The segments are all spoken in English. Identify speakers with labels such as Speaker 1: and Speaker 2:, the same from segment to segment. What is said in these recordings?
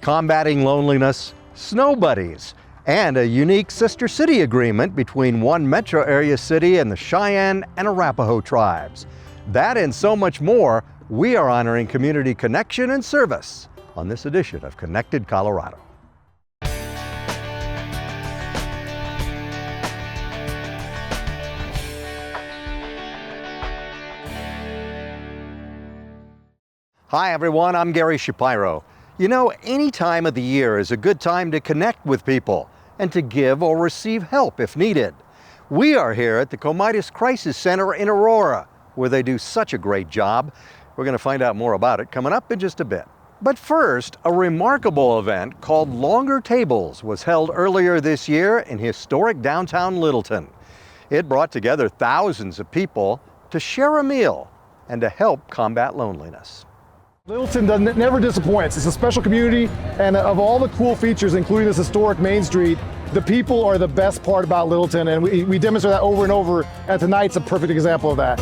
Speaker 1: combating loneliness, snow buddies, and a unique sister city agreement between one metro area city and the Cheyenne and Arapaho tribes. That and so much more, we are honoring community connection and service on this edition of Connected Colorado. Hi everyone, I'm Gary Shapiro. You know, any time of the year is a good time to connect with people and to give or receive help if needed. We are here at the Comitas Crisis Center in Aurora, where they do such a great job. We're going to find out more about it coming up in just a bit. But first, a remarkable event called Longer Tables was held earlier this year in historic downtown Littleton. It brought together thousands of people to share a meal and to help combat loneliness.
Speaker 2: Littleton never disappoints. It's a special community, and of all the cool features, including this historic Main Street, the people are the best part about Littleton, and we demonstrate that over and over, and tonight's a perfect example of that.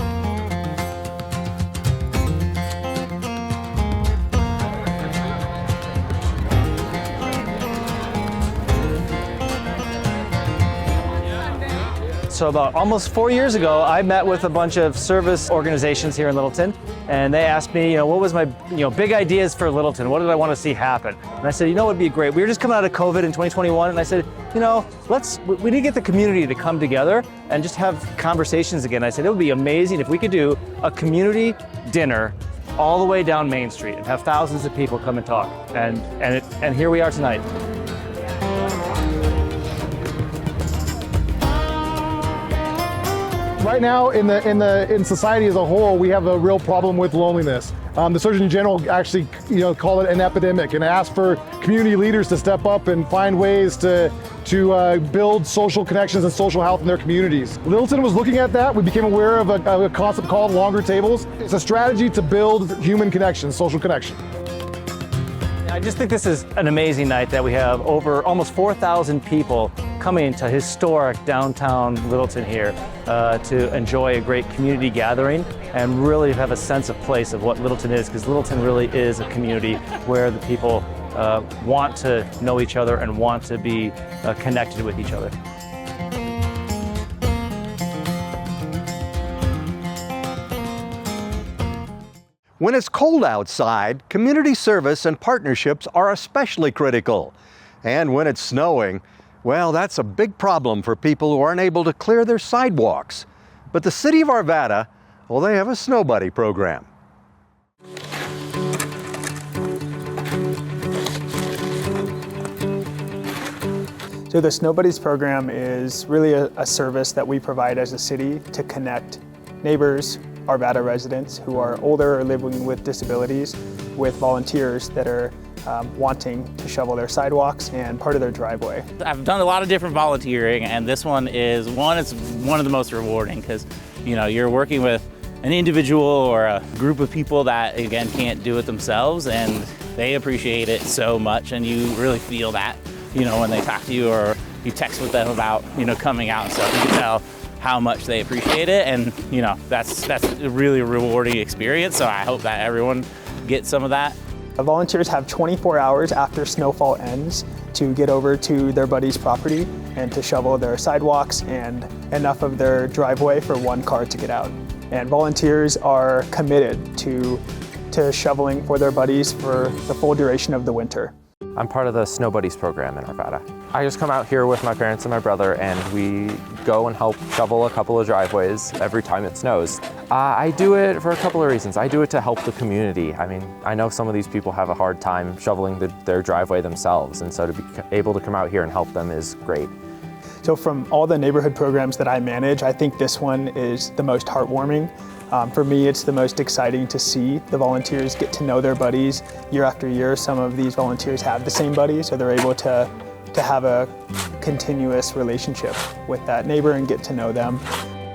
Speaker 3: So about almost 4 years ago, I met with a bunch of service organizations here in Littleton, and they asked me, what was my, big ideas for Littleton? What did I want to see happen? And I said, it would be great. We were just coming out of COVID in 2021, and I said, we need to get the community to come together and just have conversations again. I said, it would be amazing if we could do a community dinner all the way down Main Street and have thousands of people come and talk. And here we are tonight.
Speaker 2: Right now, in society as a whole, we have a real problem with loneliness. The Surgeon General actually, called it an epidemic and asked for community leaders to step up and find ways to build social connections and social health in their communities. Littleton was looking at that. We became aware of a concept called Longer Tables. It's a strategy to build human connection, social connection.
Speaker 3: I just think this is an amazing night that we have over almost 4,000 people coming to historic downtown Littleton here to enjoy a great community gathering and really have a sense of place of what Littleton is, because Littleton really is a community where the people want to know each other and want to be connected with each other.
Speaker 1: When it's cold outside, community service and partnerships are especially critical. And when it's snowing, well, that's a big problem for people who aren't able to clear their sidewalks. But the city of Arvada, well, they have a snow buddy program.
Speaker 4: So the Snow Buddies program is really a service that we provide as a city to connect neighbors, Arvada residents who are older or living with disabilities, with volunteers that are wanting to shovel their sidewalks and part of their driveway.
Speaker 5: I've done a lot of different volunteering, and this one is it's one of the most rewarding because you're working with an individual or a group of people that again can't do it themselves, and they appreciate it so much, and you really feel that when they talk to you or you text with them about coming out and stuff. You can tell how much they appreciate it, and that's a really rewarding experience, so I hope that everyone gets some of that.
Speaker 4: Volunteers have 24 hours after snowfall ends to get over to their buddy's property and to shovel their sidewalks and enough of their driveway for one car to get out. And volunteers are committed to shoveling for their buddies for the full duration of the winter.
Speaker 6: I'm part of the Snow Buddies program in Arvada. I just come out here with my parents and my brother, and we go and help shovel a couple of driveways every time it snows. I do it for a couple of reasons. I do it to help the community. I mean, I know some of these people have a hard time shoveling their driveway themselves, and so to be able to come out here and help them is great.
Speaker 4: So from all the neighborhood programs that I manage, I think this one is the most heartwarming. For me, it's the most exciting to see the volunteers get to know their buddies year after year. Some of these volunteers have the same buddies, so they're able to have a continuous relationship with that neighbor and get to know them.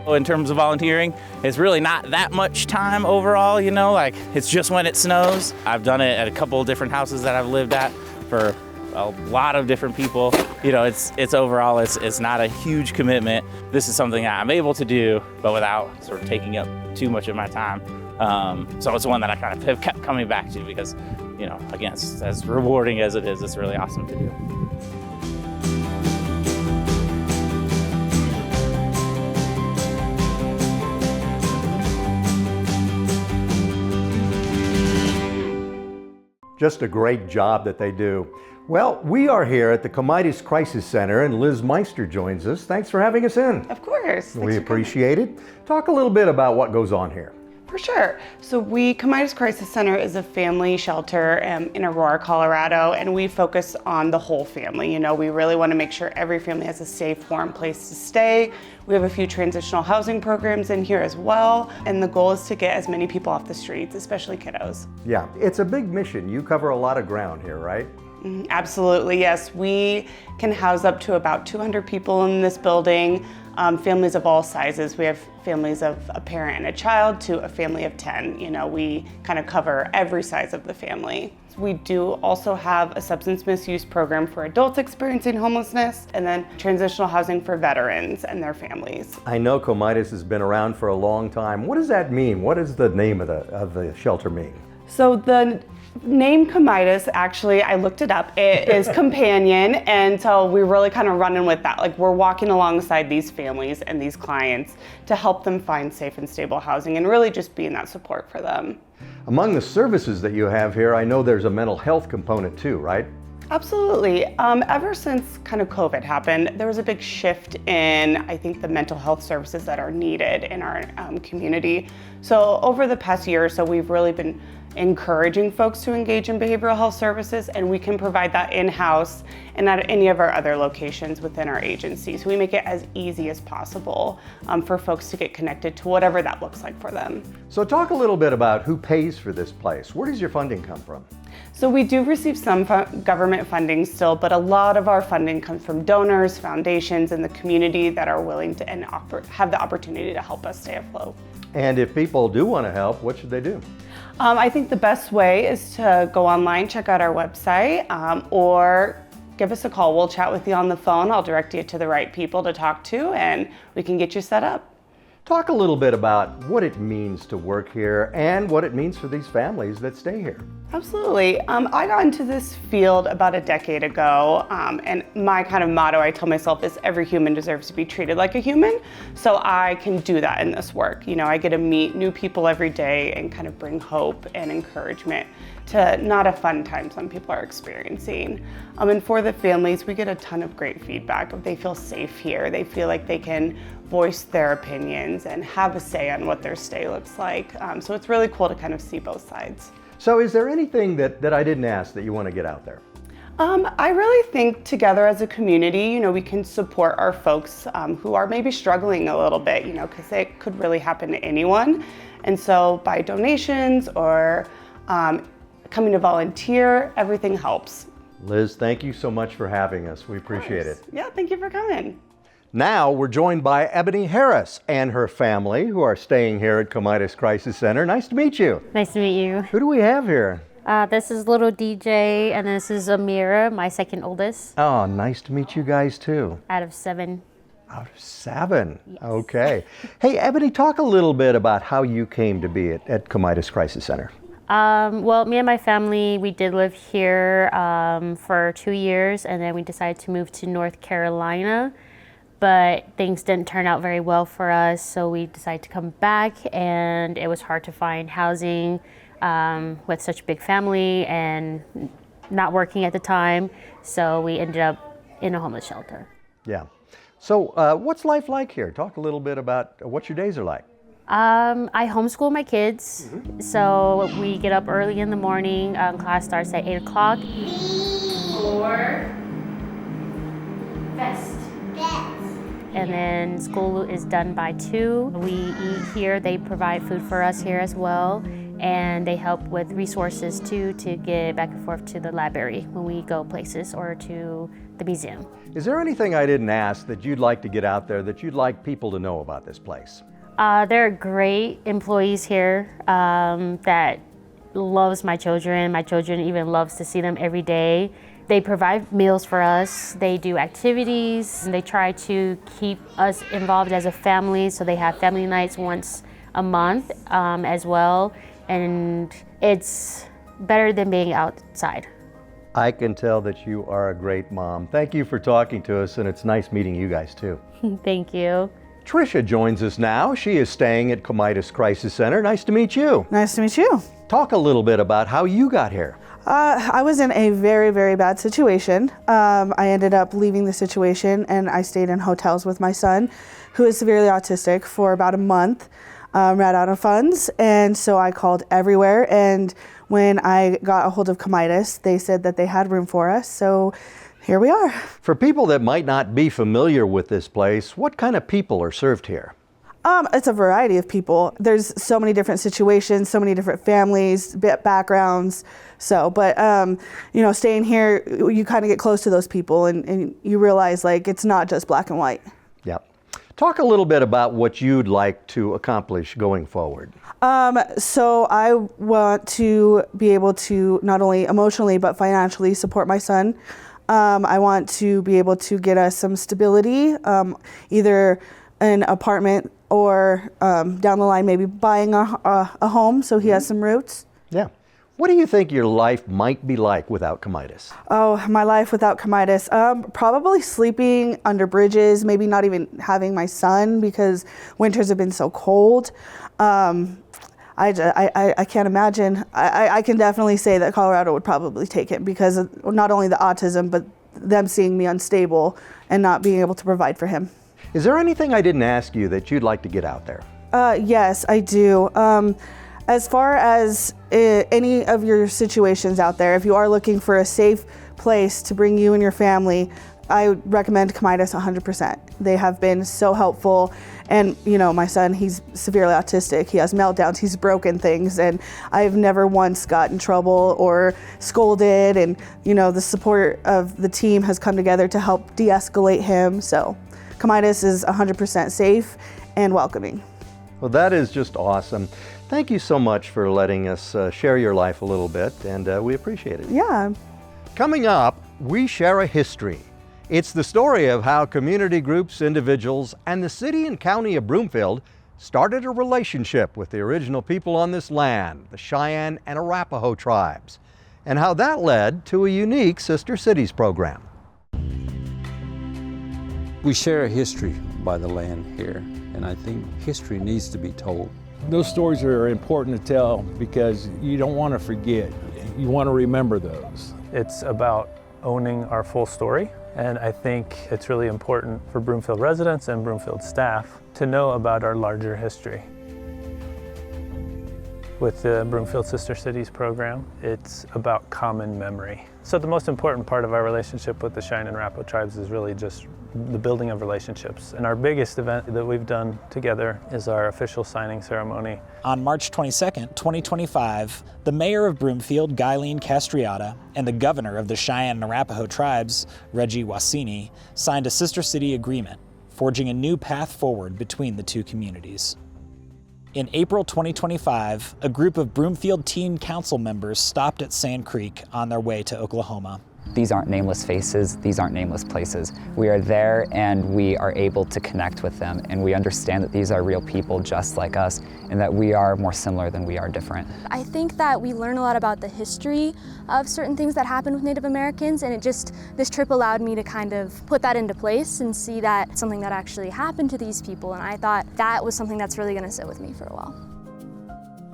Speaker 5: In terms of volunteering, it's really not that much time overall, it's just when it snows. I've done it at a couple of different houses that I've lived at for a lot of different people. It's overall, it's not a huge commitment. This is something I'm able to do, but without sort of taking up too much of my time. So it's one that I kind of have kept coming back to because, again, it's as rewarding as it is, it's really awesome to do.
Speaker 1: Just a great job that they do. Well, we are here at the Comitis Crisis Center, and Liz Meister joins us. Thanks for having us in.
Speaker 7: Of course.
Speaker 1: We appreciate it. Talk a little bit about what goes on here.
Speaker 7: For sure. So Comitis Crisis Center is a family shelter in Aurora, Colorado, and we focus on the whole family. We really want to make sure every family has a safe, warm place to stay. We have a few transitional housing programs in here as well, and the goal is to get as many people off the streets, especially kiddos.
Speaker 1: Yeah, it's a big mission. You cover a lot of ground here, right?
Speaker 7: Absolutely, yes. We can house up to about 200 people in this building, families of all sizes. We have families of a parent and a child to a family of 10. We kind of cover every size of the family. We do also have a substance misuse program for adults experiencing homelessness, and then transitional housing for veterans and their families.
Speaker 1: I know Comitis has been around for a long time. What does that mean? What does the name of the shelter mean?
Speaker 7: So the name Comitis, actually, I looked it up. It is companion, and so we're really kind of running with that. Like, we're walking alongside these families and these clients to help them find safe and stable housing and really just being that support for them.
Speaker 1: Among the services that you have here, I know there's a mental health component too, right?
Speaker 7: Absolutely. Ever since kind of COVID happened, there was a big shift in, I think, the mental health services that are needed in our community. So over the past year or so, we've really been encouraging folks to engage in behavioral health services, and we can provide that in-house and at any of our other locations within our agency. So we make it as easy as possible for folks to get connected to whatever that looks like for them.
Speaker 1: So talk a little bit about who pays for this place. Where does your funding come from?
Speaker 7: So we do receive some government funding still, but a lot of our funding comes from donors, foundations in the community that are willing to and have the opportunity to help us stay afloat.
Speaker 1: And if people do want to help, what should they do?
Speaker 7: I think the best way is to go online, check out our website, or give us a call. We'll chat with you on the phone. I'll direct you to the right people to talk to, and we can get you set up.
Speaker 1: Talk a little bit about what it means to work here and what it means for these families that stay here.
Speaker 7: Absolutely. I got into this field about a decade ago, and my kind of motto I tell myself is every human deserves to be treated like a human, so I can do that in this work. I get to meet new people every day and kind of bring hope and encouragement to not a fun time some people are experiencing. And for the families, we get a ton of great feedback. They feel safe here. They feel like they can voice their opinions and have a say on what their stay looks like. So it's really cool to kind of see both sides.
Speaker 1: So is there anything that I didn't ask that you want to get out there?
Speaker 7: I really think together as a community, we can support our folks who are maybe struggling a little bit, because it could really happen to anyone. And so by donations or coming to volunteer, everything helps.
Speaker 1: Liz, thank you so much for having us. We appreciate it.
Speaker 7: Yeah, thank you for coming.
Speaker 1: Now we're joined by Ebony Harris and her family who are staying here at Comitis Crisis Center. Nice to meet you.
Speaker 8: Nice to meet you.
Speaker 1: Who do we have here?
Speaker 8: This is little DJ, and this is Amira, my second oldest.
Speaker 1: Oh, nice to meet you guys too.
Speaker 8: Out of 7.
Speaker 1: Out of 7?
Speaker 8: Yes.
Speaker 1: Okay. Hey, Ebony, talk a little bit about how you came to be at Comitis Crisis Center.
Speaker 8: Well, me and my family, we did live here for 2 years, and then we decided to move to North Carolina. But things didn't turn out very well for us, so we decided to come back, and it was hard to find housing with such a big family and not working at the time, so we ended up in a homeless shelter.
Speaker 1: Yeah. So what's life like here? Talk a little bit about what your days are like.
Speaker 8: I homeschool my kids, so we get up early in the morning. Class starts at 8 o'clock. Vest. And then school is done by 2. We eat here. They provide food for us here as well. And they help with resources too to get back and forth to the library when we go places or to the museum.
Speaker 1: Is there anything I didn't ask that you'd like to get out there that you'd like people to know about this place?
Speaker 8: There are great employees here that loves my children. My children even loves to see them every day. They provide meals for us, they do activities, and they try to keep us involved as a family, so they have family nights once a month as well. And it's better than being outside.
Speaker 1: I can tell that you are a great mom. Thank you for talking to us, and it's nice meeting you guys too.
Speaker 8: Thank you.
Speaker 1: Tricia joins us now. She is staying at Comitas Crisis Center. Nice to meet you.
Speaker 9: Nice to meet you.
Speaker 1: Talk a little bit about how you got here.
Speaker 9: I was in a very, very bad situation. I ended up leaving the situation and I stayed in hotels with my son, who is severely autistic, for about a month. Ran out of funds, and so I called everywhere, and when I got a hold of Comitas, they said that they had room for us, so here we are.
Speaker 1: For people that might not be familiar with this place, what kind of people are served here?
Speaker 9: It's a variety of people. There's so many different situations, so many different families, backgrounds. But staying here, you kind of get close to those people, and you realize like it's not just black and white.
Speaker 1: Yep. Talk a little bit about what you'd like to accomplish going forward.
Speaker 9: So I want to be able to not only emotionally but financially support my son. I want to be able to get us some stability, either an apartment or down the line maybe buying a home so he has some roots.
Speaker 1: Yeah. What do you think your life might be like without Comitas?
Speaker 9: Oh, my life without Comitas? Probably sleeping under bridges, maybe not even having my son because winters have been so cold. I can't imagine. I can definitely say that Colorado would probably take it because of not only the autism, but them seeing me unstable and not being able to provide for him.
Speaker 1: Is there anything I didn't ask you that you'd like to get out there?
Speaker 9: Yes, I do. As far as any of your situations out there, if you are looking for a safe place to bring you and your family, I would recommend Comitas 100%. They have been so helpful. And, my son, he's severely autistic. He has meltdowns. He's broken things. And I've never once got in trouble or scolded. And, the support of the team has come together to help de-escalate him. So Comitas is 100% safe and welcoming.
Speaker 1: Well, that is just awesome. Thank you so much for letting us share your life a little bit, and we appreciate it.
Speaker 9: Yeah.
Speaker 1: Coming up, we share a history. It's the story of how community groups, individuals, and the city and county of Broomfield started a relationship with the original people on this land, the Cheyenne and Arapaho tribes, and how that led to a unique Sister Cities program.
Speaker 10: We share a history by the land here, and I think history needs to be told.
Speaker 11: Those stories are important to tell because you don't want to forget. You want to remember those.
Speaker 3: It's about owning our full story, and I think it's really important for Broomfield residents and Broomfield staff to know about our larger history. With the Broomfield Sister Cities program, it's about common memory. So the most important part of our relationship with the Cheyenne and Arapaho tribes is really just the building of relationships. And our biggest event that we've done together is our official signing ceremony.
Speaker 12: On March 22nd, 2025, the mayor of Broomfield, Guyleen Castriata, and the governor of the Cheyenne and Arapaho tribes, Reggie Wasini, signed a Sister City agreement, forging a new path forward between the two communities. In April 2025, a group of Broomfield Teen Council members stopped at Sand Creek on their way to Oklahoma.
Speaker 13: These aren't nameless faces, these aren't nameless places. We are there and we are able to connect with them, and we understand that these are real people just like us and that we are more similar than we are different.
Speaker 14: I think that we learn a lot about the history of certain things that happened with Native Americans, and this trip allowed me to kind of put that into place and see that something that actually happened to these people, and I thought that was something that's really going to sit with me for a while.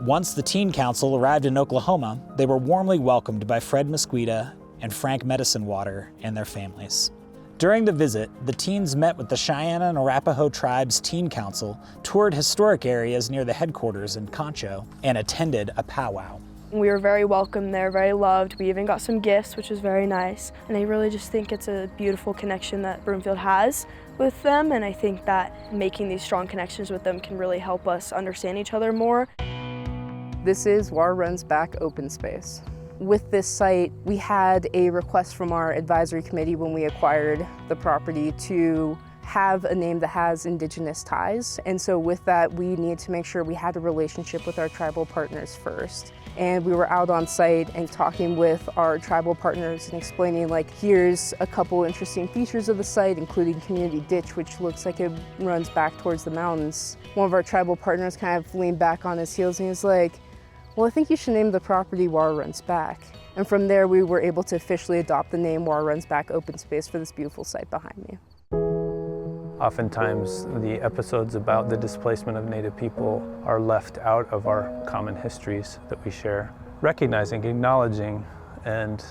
Speaker 12: Once the Teen Council arrived in Oklahoma, they were warmly welcomed by Fred Mesquita and Frank Medicine Water and their families. During the visit, the teens met with the Cheyenne and Arapaho Tribes Teen Council, toured historic areas near the headquarters in Concho, and attended a powwow.
Speaker 15: We were very welcome there, very loved. We even got some gifts, which was very nice. And I really just think it's a beautiful connection that Broomfield has with them, and I think that making these strong connections with them can really help us understand each other more.
Speaker 16: This is War Runs Back open space. With this site, we had a request from our advisory committee when we acquired the property to have a name that has Indigenous ties. And so with that, we needed to make sure we had a relationship with our tribal partners first. And we were out on site and talking with our tribal partners and explaining, like, here's a couple interesting features of the site, including community ditch, which looks like it runs back towards the mountains. One of our tribal partners kind of leaned back on his heels and he was like, Well, I think you should name the property Water Runs Back. And from there, we were able to officially adopt the name Water Runs Back Open Space for this beautiful site behind me.
Speaker 17: Oftentimes, the episodes about the displacement of Native people are left out of our common histories that we share. Recognizing, acknowledging, and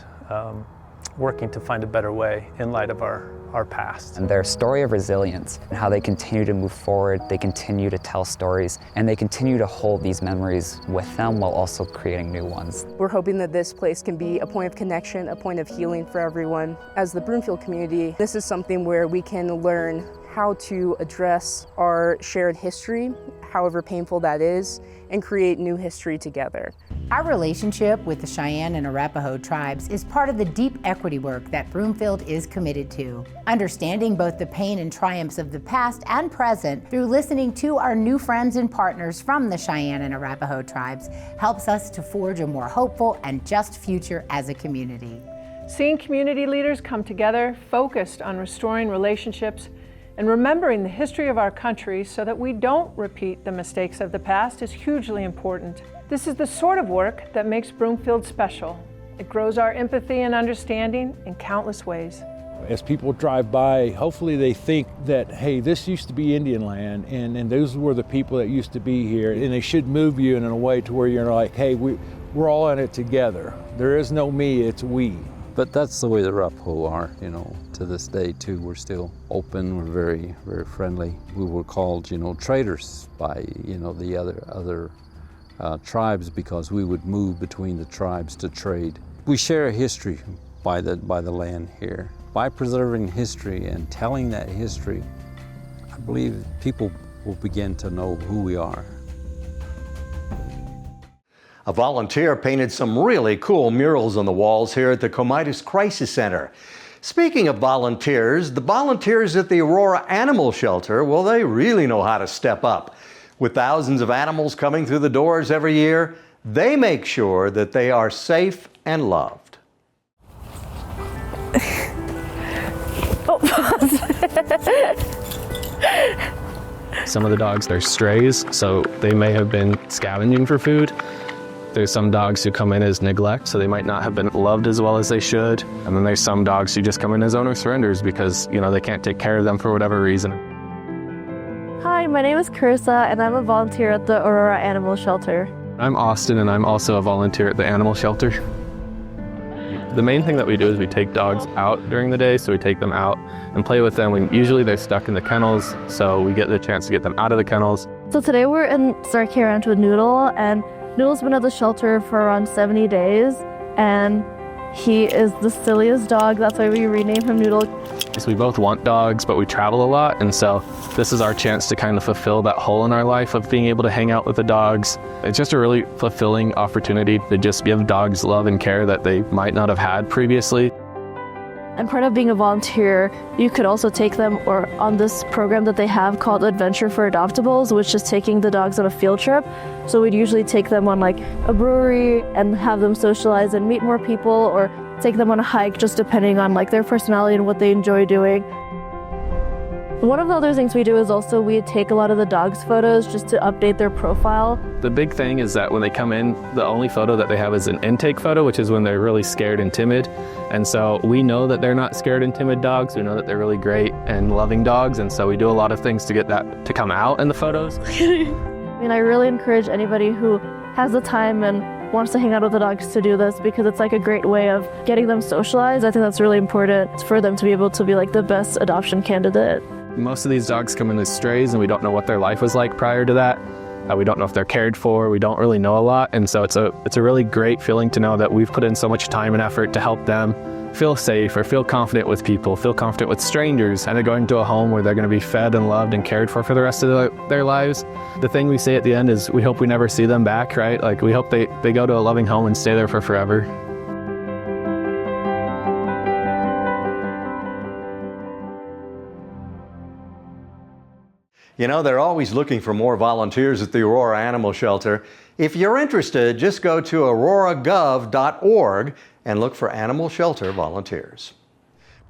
Speaker 17: working to find a better way in light of our past.
Speaker 13: And their story of resilience and how they continue to move forward, they continue to tell stories, and they continue to hold these memories with them while also creating new ones.
Speaker 16: We're hoping that this place can be a point of connection, a point of healing for everyone. As the Broomfield community, this is something where we can learn how to address our shared history, however painful that is, and create new history together.
Speaker 18: Our relationship with the Cheyenne and Arapaho tribes is part of the deep equity work that Broomfield is committed to. Understanding both the pain and triumphs of the past and present through listening to our new friends and partners from the Cheyenne and Arapaho tribes helps us to forge a more hopeful and just future as a community.
Speaker 19: Seeing community leaders come together, focused on restoring relationships and remembering the history of our country so that we don't repeat the mistakes of the past is hugely important. This is the sort of work that makes Broomfield special. It grows our empathy and understanding in countless ways.
Speaker 11: As people drive by, hopefully they think that, hey, this used to be Indian land, and those were the people that used to be here, and they should move you in a way to where you're like, hey, we're all in it together. There is no me, it's we.
Speaker 10: But that's the way the Arapaho are, you know, to this day too. We're still open, we're very, very friendly. We were called, you know, traders by, you know, the other tribes because we would move between the tribes to trade. We share a history by the land here. By preserving history and telling that history, I believe people will begin to know who we are.
Speaker 1: A volunteer painted some really cool murals on the walls here at the Comitas Crisis Center. Speaking of volunteers, the volunteers at the Aurora Animal Shelter, well, they really know how to step up. With thousands of animals coming through the doors every year, they make sure that they are safe and loved.
Speaker 20: Some of the dogs, they're strays, so they may have been scavenging for food. There's some dogs who come in as neglect, so they might not have been loved as well as they should. And then there's some dogs who just come in as owner surrenders because, you know, they can't take care of them for whatever reason.
Speaker 21: Hi, my name is Carissa, and I'm a volunteer at the Aurora Animal Shelter.
Speaker 20: I'm Austin, and I'm also a volunteer at the animal shelter. The main thing that we do is we take dogs out during the day, so we take them out and play with them. Usually they're stuck in the kennels, so we get the chance to get them out of the kennels.
Speaker 21: So today we're in Starkey Ranch with Noodle, and Noodle's been at the shelter for around 70 days, and he is the silliest dog. That's why we renamed him Noodle.
Speaker 20: So we both want dogs, but we travel a lot, and so this is our chance to kind of fulfill that hole in our life of being able to hang out with the dogs. It's just a really fulfilling opportunity to just give dogs love and care that they might not have had previously.
Speaker 21: And part of being a volunteer, you could also take them on this program that they have called Adventure for Adoptables, which is taking the dogs on a field trip. So we'd usually take them on like a brewery and have them socialize and meet more people, or take them on a hike, just depending on like their personality and what they enjoy doing. One of the other things we do is also we take a lot of the dogs' photos just to update their profile.
Speaker 20: The big thing is that when they come in, the only photo that they have is an intake photo, which is when they're really scared and timid. And so we know that they're not scared and timid dogs. We know that they're really great and loving dogs. And so we do a lot of things to get that to come out in the photos.
Speaker 21: I mean, I really encourage anybody who has the time and wants to hang out with the dogs to do this, because it's like a great way of getting them socialized. I think that's really important for them to be able to be like the best adoption candidate.
Speaker 20: Most of these dogs come in as strays, and we don't know what their life was like prior to that. We don't know if they're cared for. We don't really know a lot. And so it's a really great feeling to know that we've put in so much time and effort to help them feel safe or feel confident with people, feel confident with strangers, and they're going to a home where they're going to be fed and loved and cared for the rest of their lives. The thing we say at the end is we hope we never see them back, right? Like we hope they go to a loving home and stay there for forever.
Speaker 1: You know, they're always looking for more volunteers at the Aurora Animal Shelter. If you're interested, just go to auroragov.org and look for animal shelter volunteers.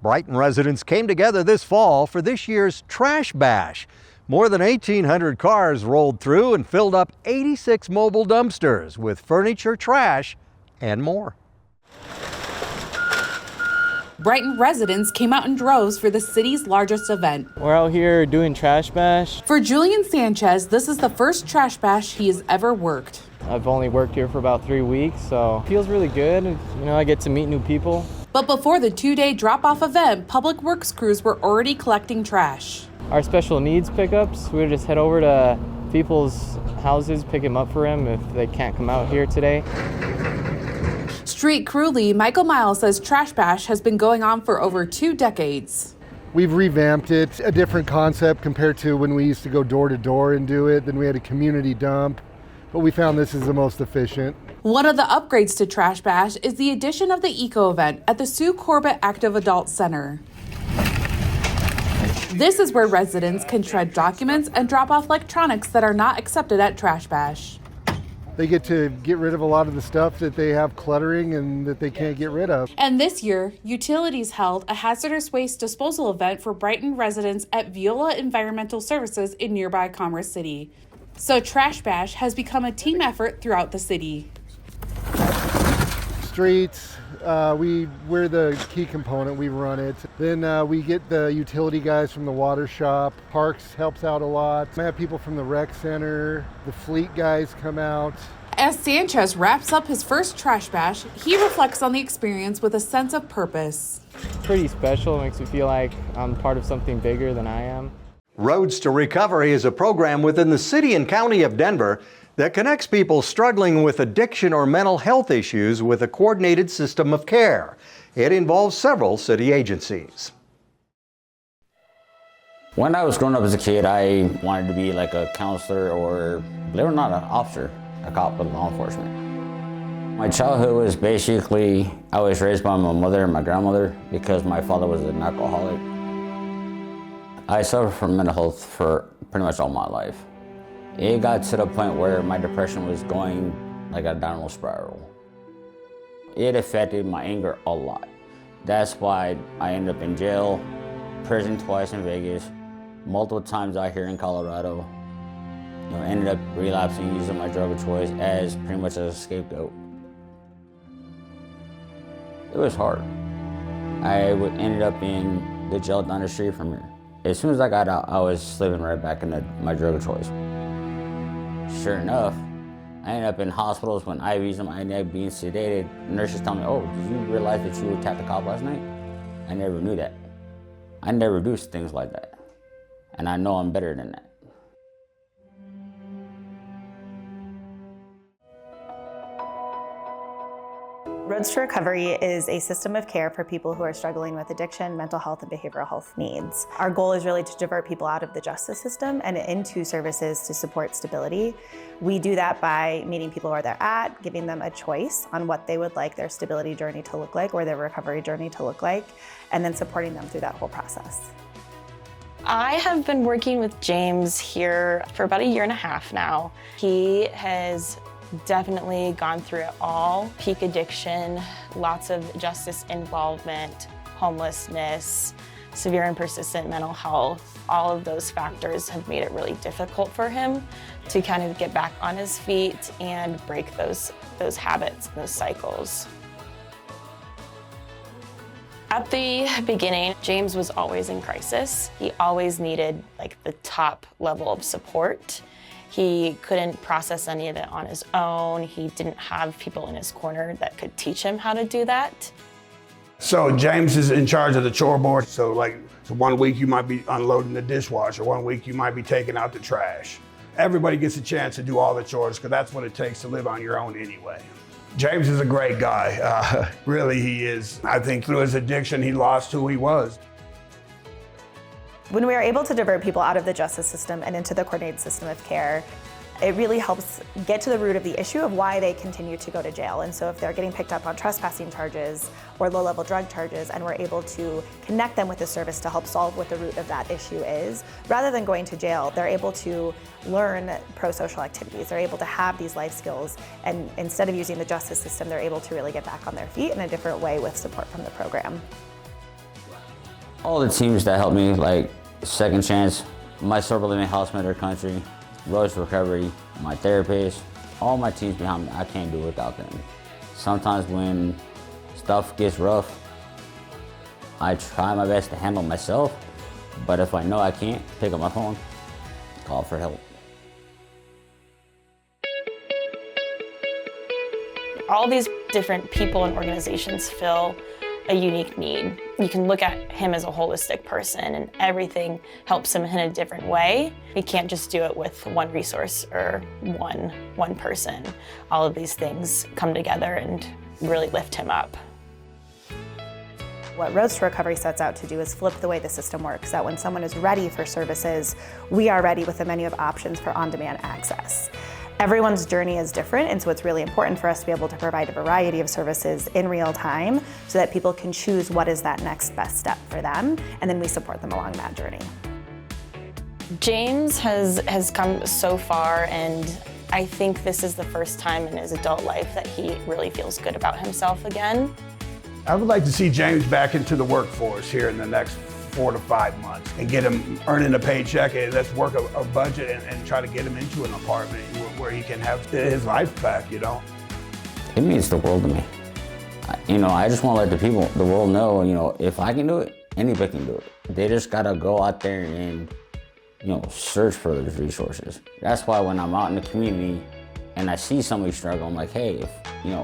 Speaker 1: Brighton residents came together this fall for this year's Trash Bash. More than 1,800 cars rolled through and filled up 86 mobile dumpsters with furniture, trash, and more.
Speaker 2: Brighton residents came out in droves for the city's largest event.
Speaker 22: We're out here doing Trash Bash.
Speaker 2: For Julian Sanchez, this is the first Trash Bash he has ever worked.
Speaker 22: I've only worked here for about 3 weeks, so it feels really good. You know, I get to meet new people.
Speaker 2: But before the 2-day drop-off event, Public Works crews were already collecting trash.
Speaker 22: Our special needs pickups, we would just head over to people's houses, pick them up for them if they can't come out here today.
Speaker 2: Street crew lead Michael Miles says Trash Bash has been going on for over 2 decades.
Speaker 23: We've revamped it, a different concept compared to when we used to go door to door and do it. Then we had a community dump, but we found this is the most efficient.
Speaker 2: One of the upgrades to Trash Bash is the addition of the Eco event at the Sue Corbett Active Adult Center. This is where residents can shred documents and drop off electronics that are not accepted at Trash Bash.
Speaker 23: They get to get rid of a lot of the stuff that they have cluttering and that they can't get rid of.
Speaker 2: And this year, Utilities held a hazardous waste disposal event for Brighton residents at Viola Environmental Services in nearby Commerce City. So Trash Bash has become a team effort throughout the city.
Speaker 23: Streets, we're the key component, we run it. Then we get the utility guys from the water shop. Parks helps out a lot. I have people from the rec center, the fleet guys come out.
Speaker 2: As Sanchez wraps up his first Trash Bash, he reflects on the experience with a sense of purpose.
Speaker 22: Pretty special, it makes me feel like I'm part of something bigger than I am.
Speaker 1: Roads to Recovery is a program within the City and County of Denver that connects people struggling with addiction or mental health issues with a coordinated system of care. It involves several city agencies.
Speaker 24: When I was growing up as a kid, I wanted to be like a counselor or, believe it or not, an officer, a cop with law enforcement. My childhood was basically, I was raised by my mother and my grandmother because my father was an alcoholic. I suffered from mental health for pretty much all my life. It got to the point where my depression was going like a downward spiral. It affected my anger a lot. That's why I ended up in jail, prison twice in Vegas, multiple times out here in Colorado. You know, ended up relapsing, using my drug of choice as pretty much as a scapegoat. It was hard. I ended up in the jail down the street from here. As soon as I got out, I was slipping right back into my drug of choice. Sure enough, I ended up in hospitals when IVs in my neck being sedated. Nurses tell me, "Oh, did you realize that you attacked a cop last night?" I never knew that. I never do things like that. And I know I'm better than that.
Speaker 25: Roads to Recovery is a system of care for people who are struggling with addiction, mental health, and behavioral health needs. Our goal is really to divert people out of the justice system and into services to support stability. We do that by meeting people where they're at, giving them a choice on what they would like their stability journey to look like or their recovery journey to look like, and then supporting them through that whole process.
Speaker 26: I have been working with James here for about 1.5 years now. He has definitely gone through it all. Peak addiction, lots of justice involvement, homelessness, severe and persistent mental health. All of those factors have made it really difficult for him to kind of get back on his feet and break those habits, those cycles. At the beginning, James was always in crisis. He always needed like the top level of support. He couldn't process any of it on his own. He didn't have people in his corner that could teach him how to do that.
Speaker 27: So James is in charge of the chore board. So 1 week you might be unloading the dishwasher. 1 week you might be taking out the trash. Everybody gets a chance to do all the chores because that's what it takes to live on your own anyway. James is a great guy. Really, he is. I think through his addiction, he lost who he was.
Speaker 25: When we are able to divert people out of the justice system and into the coordinated system of care, it really helps get to the root of the issue of why they continue to go to jail. And so if they're getting picked up on trespassing charges or low-level drug charges, and we're able to connect them with a service to help solve what the root of that issue is, rather than going to jail, they're able to learn pro-social activities. They're able to have these life skills, and instead of using the justice system, they're able to really get back on their feet in a different way with support from the program.
Speaker 24: All the teams that helped me, like Second Chance, My sober living house mentor country, Roads to Recovery, my therapist, all my teams behind me, I can't do without them. Sometimes when stuff gets rough, I try my best to handle myself, but if I know I can't, pick up my phone, call for help.
Speaker 26: All these different people and organizations fill a unique need. You can look at him as a holistic person and everything helps him in a different way. We can't just do it with one resource or one person. All of these things come together and really lift him up.
Speaker 25: What Roads to Recovery sets out to do is flip the way the system works, that when someone is ready for services, we are ready with a menu of options for on-demand access. Everyone's journey is different, and so it's really important for us to be able to provide a variety of services in real time so that people can choose what is that next best step for them, and then we support them along that journey.
Speaker 26: James has come so far, and I think this is the first time in his adult life that he really feels good about himself again.
Speaker 27: I would like to see James back into the workforce here in the next 4 to 5 months and get him earning a paycheck, and let's work a budget and try to get him into an apartment where he can have his life back, you know?
Speaker 24: It means the world to me. I just want to let the world know, if I can do it, anybody can do it. They just got to go out there and, search for those resources. That's why when I'm out in the community and I see somebody struggle, I'm like, hey,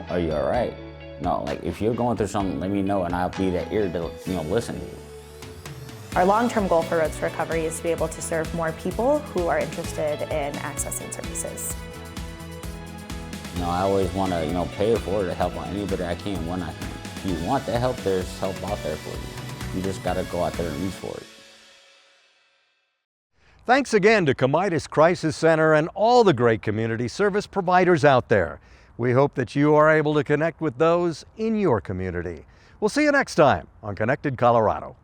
Speaker 24: are you all right? No, like if you're going through something, let me know and I'll be that ear to, listen to you.
Speaker 25: Our long-term goal for Roads to Recovery is to be able to serve more people who are interested in accessing services.
Speaker 24: I always want to, pay it forward to help out anybody I can when I can. If you want that help, there's help out there for you. You just got to go out there and reach for it.
Speaker 1: Thanks again to Comitas Crisis Center and all the great community service providers out there. We hope that you are able to connect with those in your community. We'll see you next time on Connected Colorado.